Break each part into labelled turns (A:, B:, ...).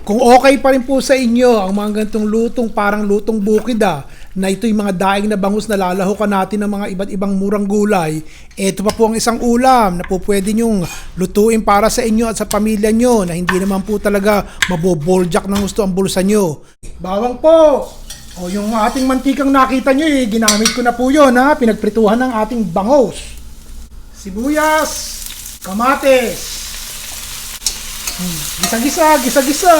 A: Kung okay pa rin po sa inyo ang mga ganitong lutong parang lutong bukid na ito'y mga daing na bangus na lalahukan natin ng mga iba't ibang murang gulay, ito pa po ang isang ulam na po pwede nyong lutuin para sa inyo at sa pamilya nyo na hindi naman po talaga maboboljak ng gusto ang bulsa nyo. Bawang po! O yung ating mantikang nakita nyo ginamit ko na po yun pinagprituhan ng ating bangus. Sibuyas, kamates, gisa-gisa.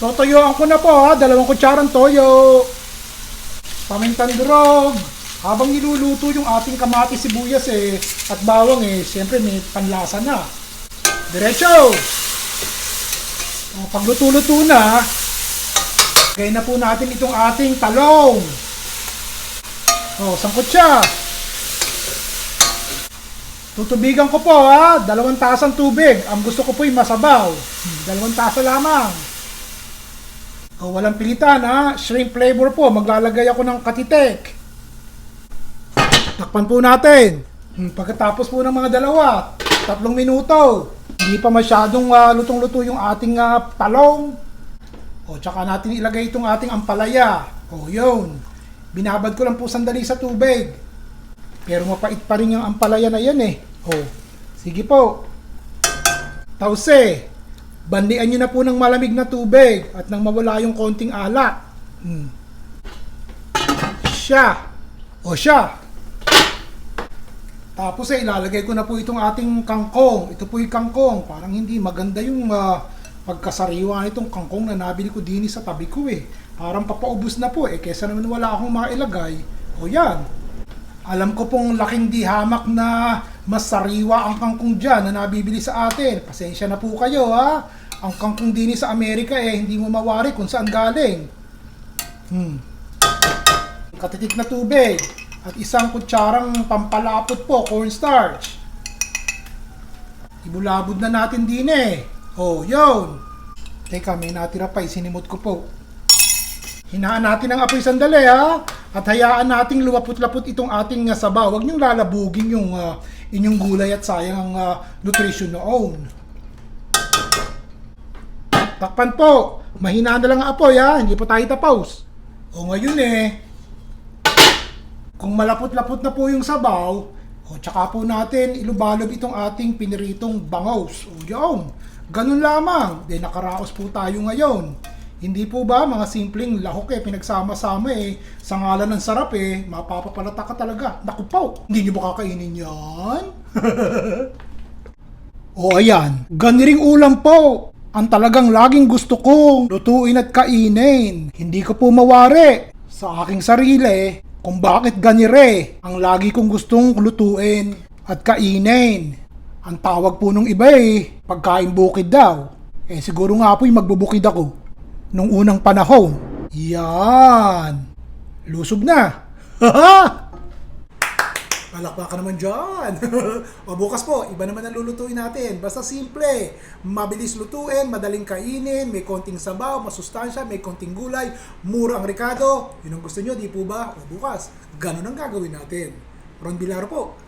A: Totoyoan ko na po 2 kutsarang toyo. Pamintang durog. Habang niluluto yung ating kamatis, sibuyas at bawang siyempre may panlasa na. Diretso! Pag luto-luto na, gaya na po natin itong ating talong. Sangkot siya. Tutubigan ko po 2 tasang tubig. Ang gusto ko po ay masabaw. 2 tasa lamang. Walang pilitan shrimp flavor po. Maglalagay ako ng katitek. Takpan po natin. Pagkatapos po ng mga 3 minuto. Hindi pa masyadong lutong-luto yung ating talong. Tsaka natin ilagay itong ating ampalaya. Yun. Binabad ko lang po sandali sa tubig. Pero mapait pa rin yung ampalaya na yan sige po. Tause. Bandian nyo na po ng malamig na tubig at nang mawala yung konting alak. Siya. Tapos ilalagay ko na po itong ating kangkong. Ito po yung kangkong. Parang hindi maganda yung pagkasariwa nitong kangkong na nabili ko din sa tabi ko Parang papaubos na po kesa naman wala akong mailagay. Yan. Alam ko pong laking di hamak na mas sariwa ang kangkong dyan na nabibili sa atin. Pasensya na po kayo Ang kangkong din sa Amerika hindi mo mawari kung saan galing. Katitik na tubig at 1 kutsarang pampalapot po, cornstarch. Ibulabod na natin din yun. Teka, may natira pa, isinimot ko po. Hinaan natin ang apoy sandali at hayaan nating lumapot-lapot itong ating sabaw. Huwag niyong lalabugin yung inyong gulay at sayang ang nutrition noon. Takpan po. Mahina na lang ang apoy hindi po tayo tapos. Ngayon kung malapot-lapot na po yung sabaw, tsaka po natin ilubalob itong ating piniritong bangus. Yun. Ganun lamang. Nakaraos po tayo ngayon. Hindi po ba mga simpleng lahok pinagsama-sama sa ngalan ng sarap mapapapalata ka talaga. Naku po, hindi nyo ba kakainin yan? Ayan. Ganiring ulam po. Ang talagang laging gusto kong lutuin at kainin. Hindi ko po mawari sa aking sarili kung bakit ganire ang lagi kong gustong lutuin at kainin. Ang tawag po nung iba pagkain bukid daw. Siguro nga po magbubukid ako nung unang panahon. Yan. Lusog na. Palakpakan naman dyan. Bukas po, iba naman ang lulutuin natin. Basta simple. Mabilis lutuin, madaling kainin, may konting sabaw, masustansya, may konting gulay, mura ang rekado. Yun ang gusto nyo, di po ba? Bukas, ganun ang gagawin natin. Ron Villar po.